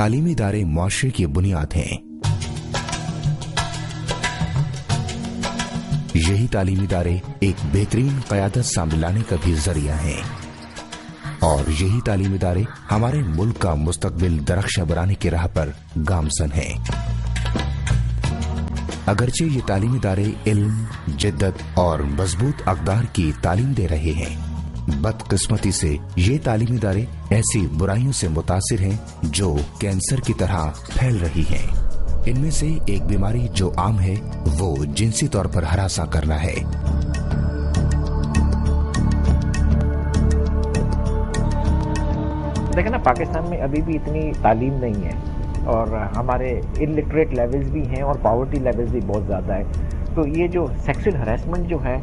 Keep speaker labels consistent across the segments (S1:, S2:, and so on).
S1: तालीमी इदारे मुआशरे की बुनियाद हैं। यही तालीमी इदारे एक बेहतरीन क़यादत सामने लाने का भी जरिया हैं और यही तालीमी इदारे हमारे मुल्क का मुस्तकबिल दरख्शा बनाने की राह पर गामज़न हैं। अगरचे ये तालीमी इदारे इल्म, जिद्दत और मजबूत अक़दार की तालीम दे रहे हैं, बदकिस्मती से ये तालीमी इदारे ऐसी बुराइयों से मुतासिर हैं जो कैंसर की तरह फैल रही हैं। इनमें से एक बीमारी जो आम है वो जिनसी तौर पर हरासा करना है।
S2: देखिए ना, पाकिस्तान में अभी भी इतनी तालीम नहीं है और हमारे इलिटरेट लेवल्स भी हैं और पॉवर्टी लेवल्स भी बहुत ज़्यादा है। तो ये जो सेक्सुअल हरासमेंट जो है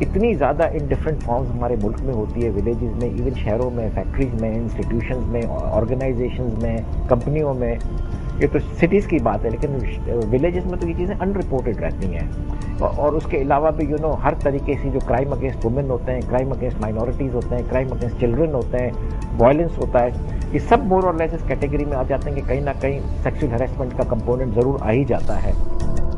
S2: इतनी ज़्यादा इन डिफरेंट फॉर्म्स हमारे मुल्क में होती है, विलेजेस में, इवन शहरों में, फैक्ट्रीज में, इंस्टीट्यूशंस में, ऑर्गेनाइजेशंस में, कंपनियों में। ये तो सिटीज़ की बात है, लेकिन विलेजेस में तो ये चीज़ें अनरिपोर्टेड रहती हैं। और उसके अलावा भी हर तरीके से जो क्राइम अगेंस्ट वुमेन होते हैं, क्राइम अगेंस्ट माइनॉरिटीज़ होते हैं, क्राइम अगेंस्ट चिल्ड्रन होते हैं, वायलेंस होता है, ये सब मोर और लेस इस कैटेगरी में आ जाते हैं कि कहीं ना कहीं सेक्सुअल हैरेसमेंट का कंपोनेंट ज़रूर आ ही जाता है।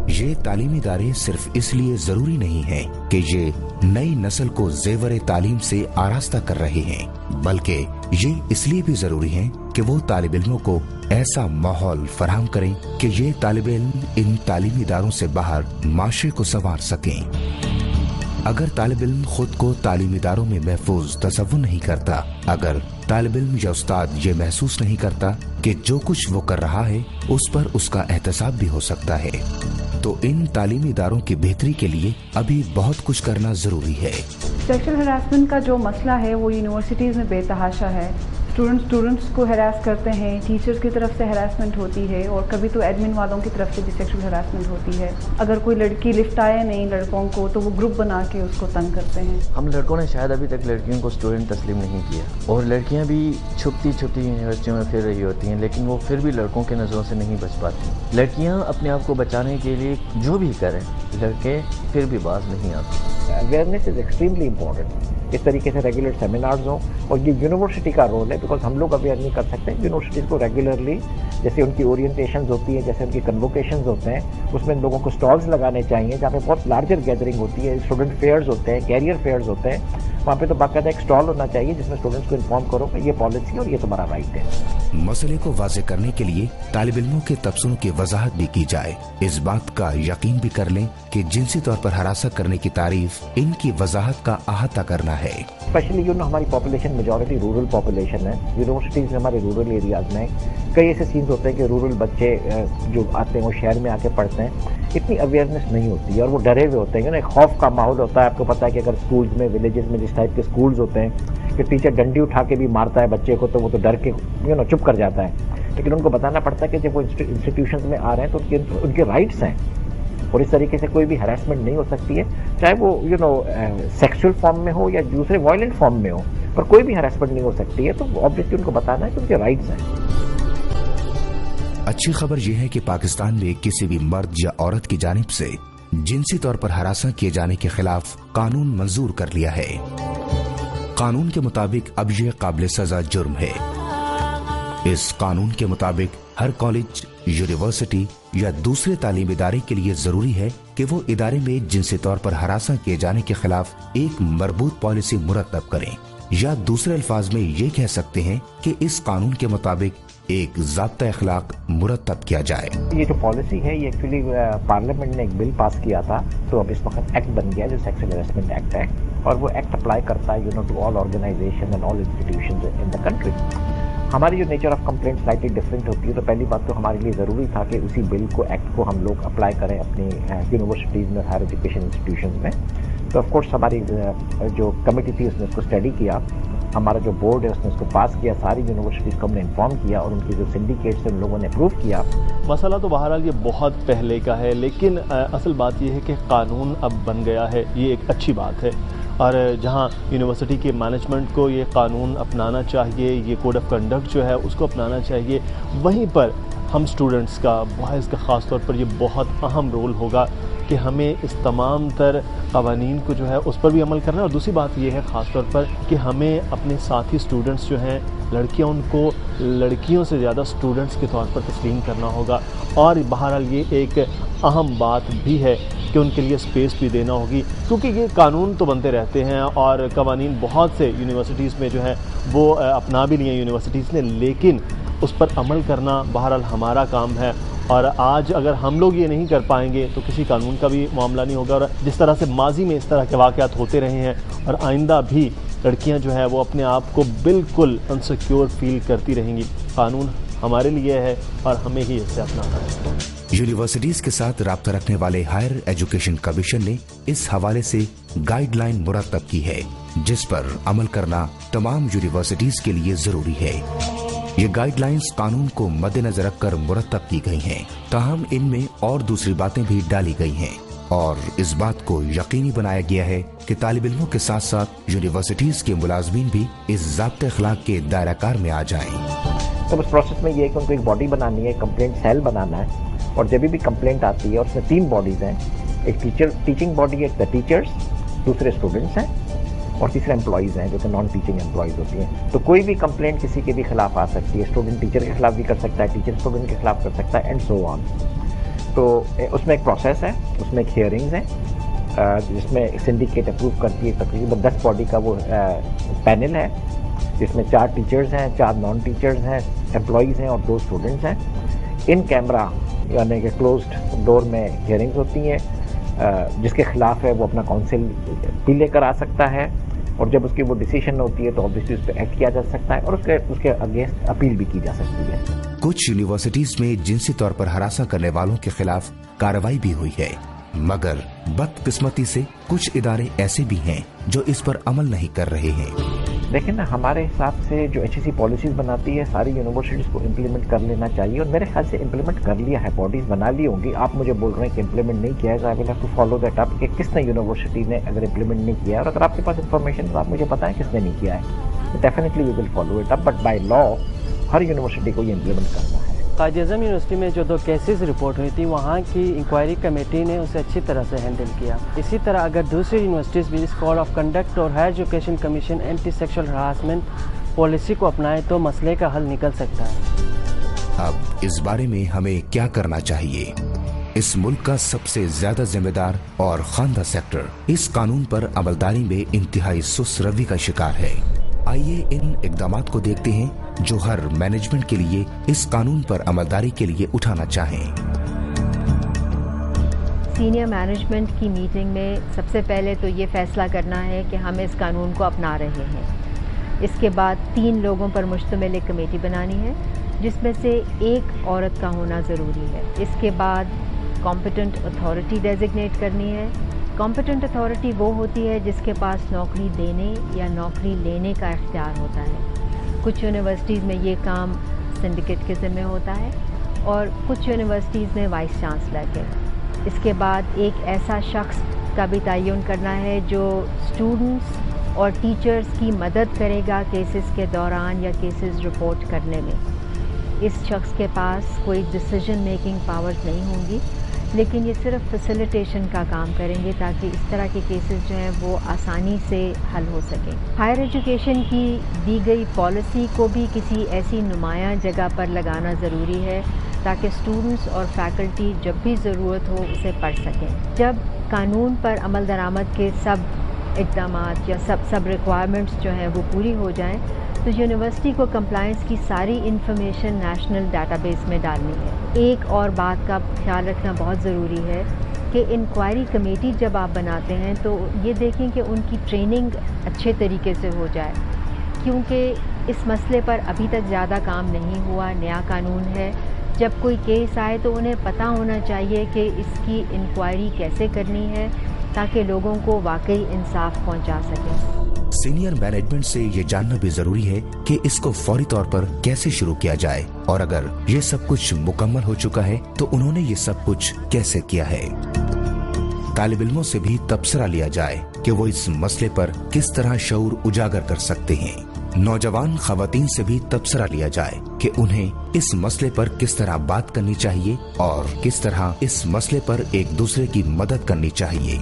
S1: ये तालीमी इदारे सिर्फ इसलिए जरूरी नहीं है कि ये नई नस्ल को जेवर तालीम से आरास्ता कर रहे हैं, बल्कि ये इसलिए भी जरूरी है कि वो तालिब इल्मों को ऐसा माहौल फराहम करें कि ये तालिब इल्म इन तालीमी इदारों से बाहर माशरे को संवार सकें। अगर तालिब इल्म खुद को तालीमी इदारों में महफूज तसव्वुर नहीं करता, अगर तालिब इल्म या उस्ताद ये महसूस नहीं करता कि जो कुछ वो कर रहा है उस पर उसका एहतसाब भी हो सकता है, तो इन तालीमी इदारों की बेहतरी के लिए अभी बहुत कुछ करना जरूरी है।
S3: सेक्सुअल हरासमेंट का जो मसला है वो यूनिवर्सिटीज़ में बेतहाशा है। स्टूडेंट्स को हरास करते हैं, टीचर्स की तरफ से हरासमेंट होती है और कभी तो एडमिन वालों की तरफ से भी सेक्सुअल हरासमेंट होती है। अगर कोई लड़की लिफ्ट आए नहीं लड़कों को तो वो ग्रुप बना के उसको तंग करते हैं। हम
S4: लड़कों ने शायद अभी तक लड़कियों को स्टूडेंट तस्लीम नहीं किया और लड़कियां भी छुपती यूनिवर्सिटियों में फिर रही होती हैं, लेकिन वो फिर भी लड़कों के नज़रों से नहीं बच पाती। लड़कियाँ अपने आप को बचाने के लिए जो भी करें, लड़के फिर भी बाज नहीं आते।
S2: Awareness is extremely important. इस तरीके से रेगुलर सेमिनार्स हों और ये यूनिवर्सिटी का रोल है, बिकॉज हम लोग अवेयर नहीं कर सकते। यूनिवर्सिटीज़ को रेगुलरली, जैसे उनकी ओरिएंटेशंस होती है, जैसे उनकी कन्वोकेशंस होते हैं, उसमें लोगों को स्टॉल्स लगाने चाहिए जहाँ पे बहुत लार्जर गैदरिंग होती है, स्टूडेंट फेयर्स होते हैं, कैरियर फेयर्स होते हैं, वहाँ पे तो बाकायदा एक स्टॉल होना चाहिए जिसमें स्टूडेंट्स को इन्फॉर्म करो कि ये पॉलिसी और ये तुम्हारा राइट है।
S1: मसले को वाज़ेह करने के लिए तालिब इल्मों के तबसरों की वजाहत भी की जाए। इस बात का यकीन भी कर लें कि जिनसी तौर पर हरासा करने की तारीफ इनकी वजाहत का अहाता करना है।
S2: स्पेशली हमारी पॉपुलेशन मेजॉरिटी रूरल पॉपुलेशन है, यूनिवर्सिटीज़ हमारे रूरल एरियाज़ में कई ऐसे सीन्स होते हैं कि रूरल बच्चे जो आते हैं वो शहर में आके पढ़ते हैं, इतनी अवेयरनेस नहीं होती है और वो डरे हुए होते हैं ना, एक खौफ का माहौल होता है। आपको पता है कि अगर स्कूल्स में, विलेजेस में जिस टाइप के स्कूल्स होते हैं कि टीचर डंडी उठा के भी मारता है बच्चे को तो वो तो डर के चुप कर जाता है, लेकिन उनको बताना पड़ता है कि जब वो इंस्टीट्यूशंस में आ रहे हैं तो उनके राइट्स हैं और इस तरीके से कोई भी हरासमेंट नहीं हो सकती है, चाहे वो सेक्सुअल फॉर्म में हो या दूसरे वायलेंट फॉर्म में हो, पर कोई भी हरासमेंट नहीं हो सकती है। तो ऑब्वियसली उनको बताना है कि उनके राइट्स हैं।
S1: अच्छी खबर यह है कि पाकिस्तान में किसी भी मर्द या औरत की जानिब से जिनसी तौर पर हरासा किए जाने के खिलाफ कानून मंजूर कर लिया है। कानून के मुताबिक अब यह काबिल सजा जुर्म है। इस कानून के मुताबिक हर कॉलेज, यूनिवर्सिटी या दूसरे तालीमी इदारे के लिए जरूरी है कि वो इदारे में जिनसी तौर पर हरासा किए जाने के खिलाफ एक मरबूत पॉलिसी मुरतब करें, या दूसरे अल्फाज में ये कह सकते हैं कि इस कानून के मुताबिक एक ज़ाब्ता अखलाक मुरतब किया जाए।
S2: ये जो पॉलिसी है ये एक्चुअली पार्लियामेंट ने एक बिल पास किया था, तो अब इस वक्त एक्ट बन गया जो सेक्सुअल हैरेसमेंट एक्ट है, और वो एक्ट अप्लाई करता है to all organisation and all institutions in the country. हमारी जो nature of complaint slightly different होती है, तो पहली बात तो हमारे लिए ज़रूरी था कि उसी बिल को, एक्ट को हम लोग अप्लाई करें अपनी यूनिवर्सिटीज़ में, हायर एजुकेशन इंस्टीट्यूशंस में। तो ऑफ कोर्स हमारी जो कमेटी थी उसने उसको स्टडी किया, हमारा जो बोर्ड है उसने उसको पास किया, सारी यूनिवर्सिटीज़ को हमने इन्फॉर्म किया और उनकी जो सिंडिकेट्स हैं उन लोगों ने अप्रूव किया।
S5: मसला तो बहरहाल ये बहुत पहले का है, लेकिन असल बात ये है कि कानून अब बन गया है, ये एक अच्छी बात है। और जहाँ यूनिवर्सिटी के मैनेजमेंट को ये कानून अपनाना चाहिए, ये कोड ऑफ कंडक्ट जो है उसको अपनाना चाहिए, वहीं पर हम स्टूडेंट्स का, बॉयज़ का ख़ास तौर पर ये बहुत अहम रोल होगा کہ ہمیں اس تمام تر قوانین کو جو ہے اس پر بھی عمل کرنا ہے، اور دوسری بات یہ ہے خاص طور پر کہ ہمیں اپنے ساتھی اسٹوڈنٹس جو ہیں لڑکیاں، ان کو لڑکیوں سے زیادہ اسٹوڈنٹس کے طور پر تسلیم کرنا ہوگا، اور بہرحال یہ ایک اہم بات بھی ہے کہ ان کے لیے اسپیس بھی دینا ہوگی، کیونکہ یہ قانون تو بنتے رہتے ہیں اور قوانین بہت سے یونیورسٹیز میں جو ہے وہ اپنا بھی لیے یونیورسٹیز نے، لیکن اس پر عمل کرنا بہرحال ہمارا کام ہے، اور آج اگر ہم لوگ یہ نہیں کر پائیں گے تو کسی قانون کا بھی معاملہ نہیں ہوگا، اور جس طرح سے ماضی میں اس طرح کے واقعات ہوتے رہے ہیں اور آئندہ بھی لڑکیاں جو ہے وہ اپنے آپ کو بالکل انسیکیور فیل کرتی رہیں گی۔ قانون ہمارے لیے ہے اور ہمیں ہی اسے اپنانا ہے۔
S1: یونیورسٹیز کے ساتھ رابطہ رکھنے والے ہائر ایجوکیشن کمیشن نے اس حوالے سے گائیڈ لائن مرتب کی ہے جس پر عمل کرنا تمام یونیورسٹیز کے لیے ضروری ہے۔ یہ گائیڈ لائنز قانون کو مد نظر رکھ کر مرتب کی گئی ہیں، تاہم ان میں اور دوسری باتیں بھی ڈالی گئی ہیں اور اس بات کو یقینی بنایا گیا ہے کہ طالب علموں کے ساتھ ساتھ یونیورسٹیز کے ملازمین بھی اس ضابط اخلاق کے دائرہ کار میں آ جائیں۔
S2: تو اس پروسیس میں یہ ہے کہ ان کو ایک باڈی بنانی ہے، کمپلینٹ سیل بنانا ہے، اور جب بھی کمپلینٹ آتی ہے اور اس میں 3 باڈیز ہیں، ایک ٹیچنگ باڈی ہے، ٹیچرز، دوسرے اسٹوڈنٹس ہیں اور تیسرے امپلائیز ہیں جو کہ نان ٹیچنگ امپلائیز ہوتی ہیں۔ تو کوئی بھی کمپلینٹ کسی کے بھی خلاف آ سکتی ہے، اسٹوڈنٹ ٹیچر کے خلاف بھی کر سکتا ہے، ٹیچر اسٹوڈنٹ کے خلاف کر سکتا ہے، اینڈ سو آن۔ تو اس میں ایک پروسیس ہے، اس میں ایک ہیئرنگز ہیں جس میں سنڈیکیٹ اپروو کرتی ہے، تقریباً 10 باڈی کا وہ پینل ہے جس میں 4 ٹیچرز ہیں، 4 نان ٹیچرز ہیں، امپلائیز ہیں اور 2 اسٹوڈنٹس ہیں۔ ان کیمرہ یعنی کہ کلوزڈ ڈور میں ہیئرنگز ہوتی ہیں، جس کے خلاف ہے وہ اپنا کاؤنسل بھی لے کر آ سکتا ہے، اور جب اس کی وہ ڈیسیشن ہوتی ہے تو obviously اس پہ ایکٹ کیا جا سکتا ہے اور اس کے اگینسٹ اپیل بھی کی جا سکتی ہے۔
S1: کچھ یونیورسٹیز میں جنسی طور پر ہراساں کرنے والوں کے خلاف کارروائی بھی ہوئی ہے، مگر بدقسمتی سے کچھ ادارے ایسے بھی ہیں جو اس پر عمل نہیں کر رہے ہیں۔
S2: لیکن نا ہمارے حساب سے جو HEC پالیسیز بناتی ہے ساری یونیورسٹیز کو امپلیمنٹ کر لینا چاہیے، اور میرے خیال سے امپلیمنٹ کر لیا ہے، باڈیز بنا لی ہوں گی۔ آپ مجھے بول رہے ہیں کہ امپلیمنٹ نہیں کیا ہے، I will have to follow that up کہ کس نے یونیورسٹی نے اگر امپلیمنٹ نہیں کیا ہے، اور اگر آپ کے پاس انفارمیشن تو آپ مجھے بتائیں کس نے نہیں کیا ہے، تو definitely we will follow it up, but by law ہر یونیورسٹی کو یہ امپلیمنٹ کرنا ہے۔
S6: قائد اعظم یونیورسٹی میں جو 2 کیسز رپورٹ ہوئی تھی، وہاں کی انکوائری کمیٹی نے اسے اچھی طرح سے ہینڈل کیا۔ اسی طرح اگر دوسری یونیورسٹیز بھی اس کوڈ آف کنڈکٹ اور higher education commission anti sexual harassment policy کو اپنائے تو مسئلے کا حل نکل سکتا ہے۔
S1: اب اس بارے میں ہمیں کیا کرنا چاہیے؟ اس ملک کا سب سے زیادہ ذمہ دار اور خواندہ سیکٹر اس قانون پر عملداری میں انتہائی سست روی کا شکار ہے۔ آئیے ان اقدامات کو دیکھتے ہیں جو ہر مینجمنٹ کے لیے اس قانون پر عملداری کے لیے اٹھانا چاہیں۔
S7: سینئر مینجمنٹ کی میٹنگ میں سب سے پہلے تو یہ فیصلہ کرنا ہے کہ ہم اس قانون کو اپنا رہے ہیں۔ اس کے بعد 3 لوگوں پر مشتمل ایک کمیٹی بنانی ہے جس میں سے ایک عورت کا ہونا ضروری ہے۔ اس کے بعد کمپیٹنٹ اتھارٹی ڈیزگنیٹ کرنی ہے۔ کمپیٹنٹ اتھارٹی وہ ہوتی ہے جس کے پاس نوکری دینے یا نوکری لینے کا اختیار ہوتا ہے۔ کچھ یونیورسٹیز میں یہ کام سنڈیکیٹ کے ذمہ ہوتا ہے اور کچھ یونیورسٹیز میں وائس چانسلر کے۔ اس کے بعد ایک ایسا شخص کا بھی تعین کرنا ہے جو اسٹوڈنٹس اور ٹیچرز کی مدد کرے گا کیسز کے دوران یا کیسز رپورٹ کرنے میں۔ اس شخص کے پاس کوئی ڈیسیجن میکنگ پاورز نہیں ہوں گی، لیکن یہ صرف فیسیلیٹیشن کا کام کریں گے تاکہ اس طرح کے کیسز جو ہیں وہ آسانی سے حل ہو سکیں۔ ہائر ایجوکیشن کی دی گئی پالیسی کو بھی کسی ایسی نمایاں جگہ پر لگانا ضروری ہے تاکہ اسٹوڈنٹس اور فیکلٹی جب بھی ضرورت ہو اسے پڑھ سکیں۔ جب قانون پر عمل درآمد کے سب اقدامات یا سب ریکوائرمنٹس جو ہیں وہ پوری ہو جائیں تو یونیورسٹی کو کمپلائنس کی ساری انفارمیشن نیشنل ڈیٹا بیس میں ڈالنی ہے۔ ایک اور بات کا خیال رکھنا بہت ضروری ہے کہ انکوائری کمیٹی جب آپ بناتے ہیں تو یہ دیکھیں کہ ان کی ٹریننگ اچھے طریقے سے ہو جائے، کیونکہ اس مسئلے پر ابھی تک زیادہ کام نہیں ہوا، نیا قانون ہے۔ جب کوئی کیس آئے تو انہیں پتہ ہونا چاہیے کہ اس کی انکوائری کیسے کرنی ہے تاکہ لوگوں کو واقعی انصاف پہنچا سکیں۔
S1: سینئر مینجمنٹ سے یہ جاننا بھی ضروری ہے کہ اس کو فوری طور پر کیسے شروع کیا جائے، اور اگر یہ سب کچھ مکمل ہو چکا ہے تو انہوں نے یہ سب کچھ کیسے کیا ہے۔ طالب علموں سے بھی تبصرہ لیا جائے کہ وہ اس مسئلے پر کس طرح شعور اجاگر کر سکتے ہیں۔ नौजवान खवातीन से भी तबसरा लिया जाए कि उन्हें इस मसले पर किस तरह बात करनी चाहिए और किस तरह इस मसले पर एक दूसरे की मदद करनी चाहिए।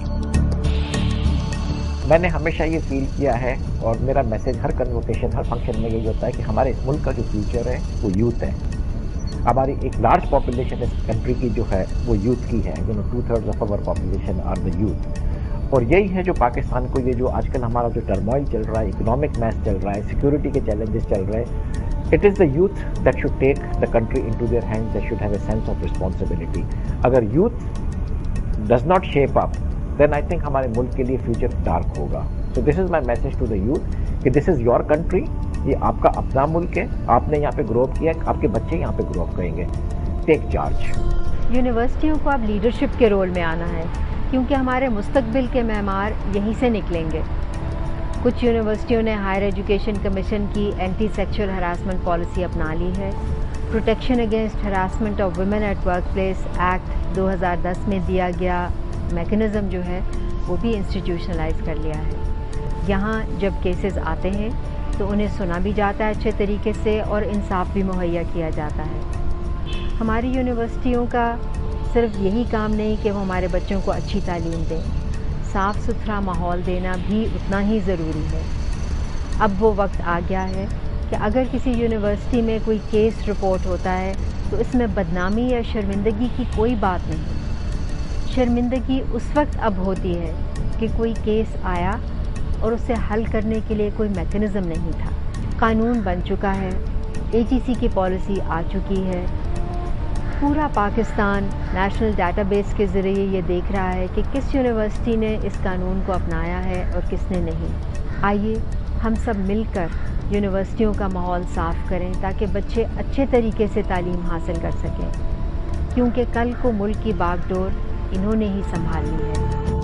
S2: मैंने हमेशा ये फील किया है और मेरा मैसेज हर कन्वोकेशन, हर फंक्शन में यही होता है कि हमारे इस मुल्क का जो फ्यूचर है वो यूथ है। हमारी एक लार्ज पॉपुलेशन इस कंट्री की जो है वो यूथ की है। 2/3 of our population are the youth. और यही है जो पाकिस्तान को, ये जो आजकल हमारा जो टर्मोइल चल रहा है, इकोनॉमिक मैस चल रहा है, सिक्योरिटी के चैलेंजेस चल रहे हैं, it is the youth that should take the country into their hands, that should have a sense of responsibility. अगर youth does not shape up then I think हमारे मुल्क के लिए फ्यूचर डार्क होगा। So this is my message to the youth कि this is your country, ये आपका अपना मुल्क है, आपने यहाँ पे ग्रो अप किया, आपके बच्चे यहाँ पे ग्रो अप करेंगे। Take charge.
S7: यूनिवर्सिटियों को अब लीडरशिप के रोल में आना है, क्योंकि हमारे मुस्तकबिल के मेहमान यहीं से निकलेंगे। कुछ यूनिवर्सिटियों ने हायर एजुकेशन कमीशन की एंटी सेक्सुअल हरासमेंट पॉलिसी अपना ली है। Protection against harassment of women at work place act 2010 में दिया गया मैकेनिज़्म जो है वो भी इंस्टीट्यूशनलाइज कर लिया है। यहाँ जब केसेस आते हैं तो उन्हें सुना भी जाता है अच्छे तरीके से और इंसाफ भी मुहैया किया जाता है। हमारी यूनिवर्सिटियों का सिर्फ यही काम नहीं कि वो हमारे बच्चों को अच्छी तालीम दें, साफ़ सुथरा माहौल देना भी उतना ही ज़रूरी है। अब वो वक्त आ गया है कि अगर किसी यूनिवर्सिटी में कोई केस रिपोर्ट होता है तो इसमें बदनामी या शर्मिंदगी की कोई बात नहीं। शर्मिंदगी उस वक्त अब होती है कि कोई केस आया और उसे हल करने के लिए कोई मैकेनिज़्म नहीं था। कानून बन चुका है, AGC की पॉलिसी आ चुकी है। पूरा पाकिस्तान नेशनल डेटाबेस के ज़रिए ये देख रहा है कि किस यूनिवर्सिटी ने इस कानून को अपनाया है और किसने नहीं। आइए हम सब मिलकर यूनिवर्सिटियों का माहौल साफ़ करें ताकि बच्चे अच्छे तरीके से तालीम हासिल कर सकें, क्योंकि कल को मुल्क की बागडोर इन्होंने ही संभालनी है।